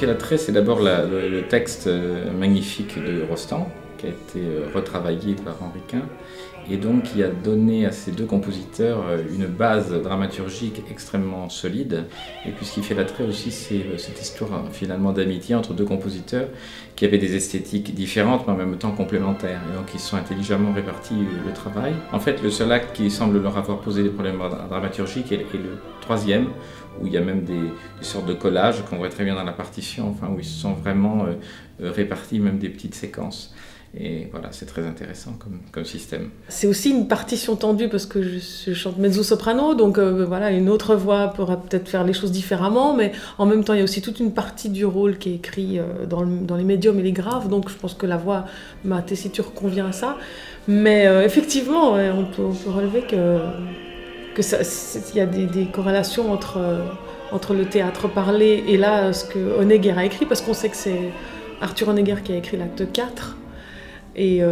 l'attrait, c'est d'abord le texte magnifique de Rostand, qui a été retravaillé par Henri Quint, et donc qui a donné à ces deux compositeurs une base dramaturgique extrêmement solide. Et puis ce qui fait l'attrait aussi, c'est cette histoire finalement d'amitié entre deux compositeurs qui avaient des esthétiques différentes mais en même temps complémentaires, et donc ils sont intelligemment répartis le travail. En fait, le seul acte qui semble leur avoir posé des problèmes dramaturgiques est le troisième, où il y a même des sortes de collages qu'on voit très bien dans la partition, enfin, où ils se sont vraiment répartis même des petites séquences. Et voilà, c'est très intéressant comme système. C'est aussi une partition tendue parce que je chante mezzo-soprano, donc voilà, une autre voix pourra peut-être faire les choses différemment, mais en même temps, il y a aussi toute une partie du rôle qui est écrite dans les médiums et les graves, donc je pense que la voix, ma tessiture convient à ça. Mais effectivement, ouais, on peut relever qu'il y a des corrélations entre le théâtre parlé et là, ce que Honegger a écrit, parce qu'on sait que c'est Arthur Honegger qui a écrit l'acte 4. Et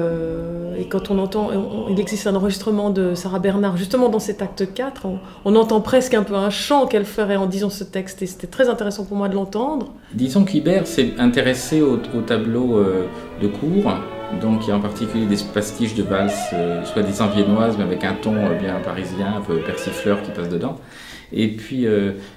quand on entend, il existe un enregistrement de Sarah Bernhardt justement dans cet acte 4, on entend presque un peu un chant qu'elle ferait en disant ce texte, et c'était très intéressant pour moi de l'entendre. Disons qu'Ibert s'est intéressé au tableau de cour, donc il y a en particulier des pastiches de valse soi-disant viennoises, mais avec un ton bien parisien, un peu persifleur qui passe dedans. Et puis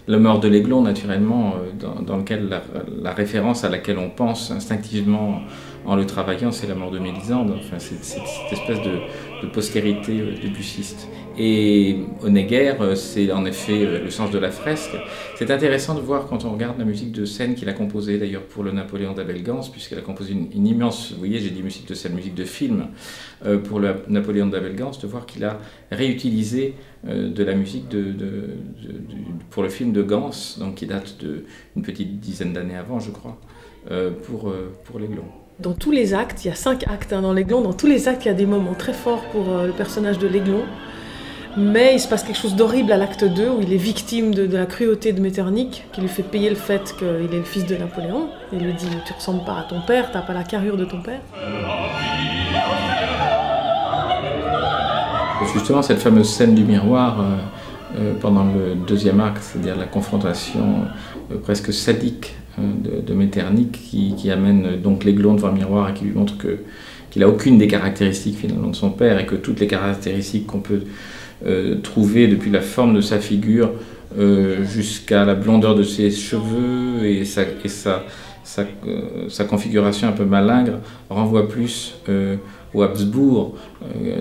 Le mort de l'Aiglon, naturellement, dans lequel la référence à laquelle on pense instinctivement en le travaillant, c'est la mort de Mélisande, enfin, c'est cette espèce de postérité debussiste. Et Honegger, c'est en effet le sens de la fresque. C'est intéressant de voir quand on regarde la musique de scène qu'il a composée d'ailleurs pour le Napoléon d'Abel Gance, puisqu'il a composé une immense, vous voyez, j'ai dit musique de scène, musique de film, pour le Napoléon d'Abel Gance, de voir qu'il a réutilisé de la musique pour le film de Gance, donc qui date d'une petite dizaine d'années avant, je crois, pour l'Aiglon. Dans tous les actes, il y a 5 actes dans l'Aiglon, dans tous les actes, il y a des moments très forts pour le personnage de l'Aiglon. Mais il se passe quelque chose d'horrible à l'acte 2, où il est victime de la cruauté de Metternich, qui lui fait payer le fait qu'il est le fils de Napoléon. Il lui dit « Tu ressembles pas à ton père, t'as pas la carrure de ton père ». Justement, cette fameuse scène du miroir pendant le deuxième acte, c'est-à-dire la confrontation presque sadique de Metternich qui amène donc l'Aiglon devant le miroir et qui lui montre qu'il n'a aucune des caractéristiques finalement de son père, et que toutes les caractéristiques qu'on peut trouver depuis la forme de sa figure jusqu'à la blondeur de ses cheveux et sa configuration un peu malingre renvoie plus aux Habsbourg,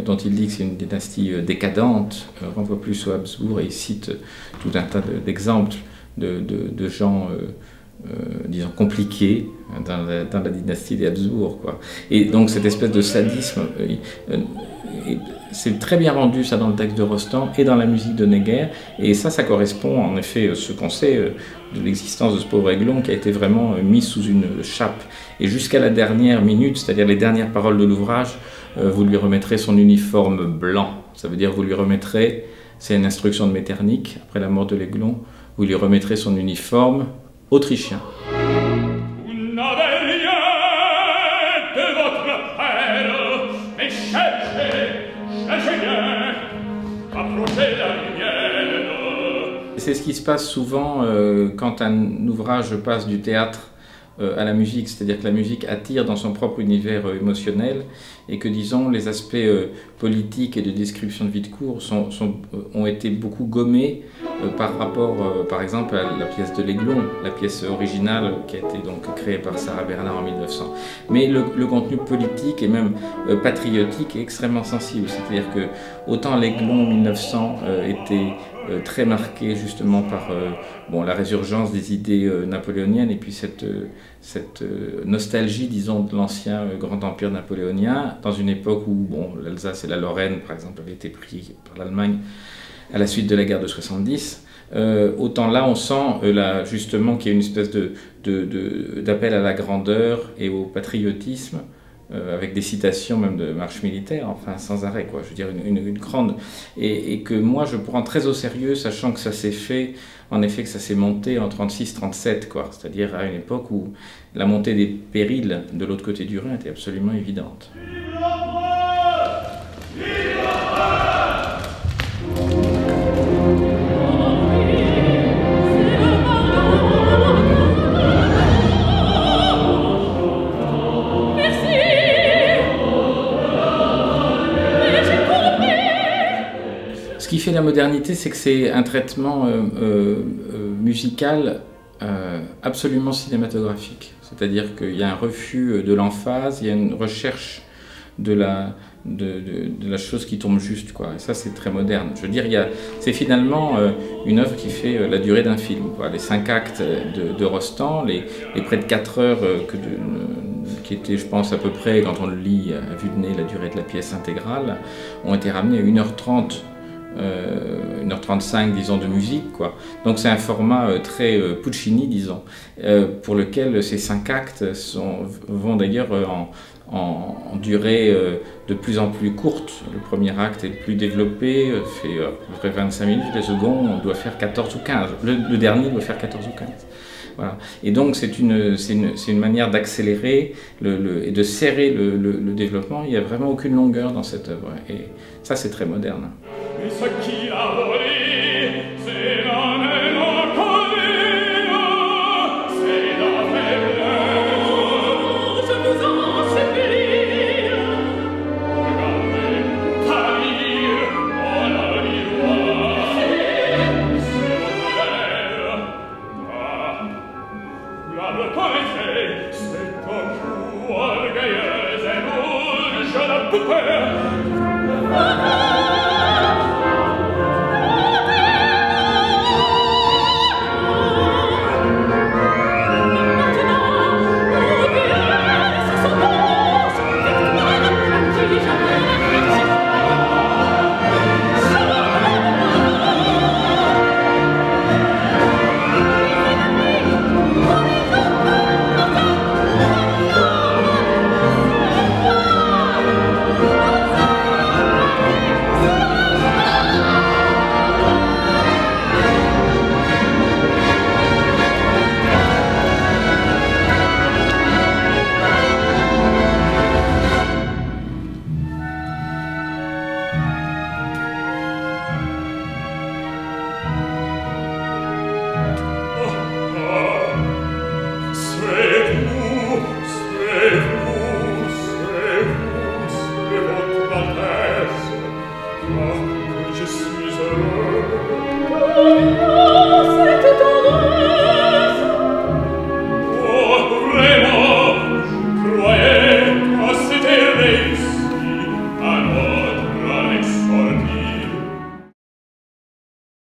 dont il dit que c'est une dynastie décadente, renvoie plus aux Habsbourg, et il cite tout un tas d'exemples de gens disons compliqués dans la dynastie des Habsbourg, quoi. Et donc cette espèce de sadisme, c'est très bien rendu ça dans le texte de Rostand et dans la musique de Honegger, et ça correspond en effet à ce qu'on sait de l'existence de ce pauvre Aiglon qui a été vraiment mis sous une chape. Et jusqu'à la dernière minute, c'est-à-dire les dernières paroles de l'ouvrage, vous lui remettrez son uniforme blanc. Ça veut dire vous lui remettrez, c'est une instruction de Metternich après la mort de l'Aiglon, vous lui remettrez son uniforme autrichien. C'est ce qui se passe souvent quand un ouvrage passe du théâtre à la musique, c'est-à-dire que la musique attire dans son propre univers émotionnel, et que, disons, les aspects politiques et de description de vie de cour ont été beaucoup gommés par rapport, par exemple, à la pièce de l'Aiglon, la pièce originale qui a été donc créée par Sarah Bernhardt en 1900. Mais le contenu politique et même patriotique est extrêmement sensible, c'est-à-dire que autant l'Aiglon 1900 était très marqué justement par la résurgence des idées napoléoniennes, et puis cette nostalgie, disons, de l'ancien grand empire napoléonien, dans une époque où l'Alsace et la Lorraine, par exemple, avaient été pris par l'Allemagne à la suite de la guerre de 70. Autant là, on sent justement qu'il y a une espèce d'appel à la grandeur et au patriotisme, avec des citations même de marches militaires, enfin sans arrêt, quoi. Je veux dire, une grande... Et que moi, je prends très au sérieux, sachant que ça s'est fait, en effet, que ça s'est monté en 36-37, quoi. C'est-à-dire à une époque où la montée des périls de l'autre côté du Rhin était absolument évidente. Ce qui fait la modernité, c'est que c'est un traitement musical absolument cinématographique. C'est-à-dire qu'il y a un refus de l'emphase, il y a une recherche de la chose qui tombe juste, quoi. Et ça, c'est très moderne. Je veux dire, c'est finalement une œuvre qui fait la durée d'un film, quoi. Les 5 actes de Rostand, les près de 4 heures qui étaient, je pense, à peu près, quand on le lit à vue de nez, la durée de la pièce intégrale, ont été ramenés à 1h30. 1h35, disons, de musique, quoi. Donc c'est un format très Puccini, disons, pour lequel ces 5 actes vont d'ailleurs en durée de plus en plus courte. Le premier acte est le plus développé, fait à peu près 25 minutes, le second doit faire 14 ou 15, le dernier doit faire 14 ou 15. Voilà. Et donc c'est une manière d'accélérer et de serrer le développement. Il n'y a vraiment aucune longueur dans cette œuvre. Et ça, c'est très moderne. Je suis heureux.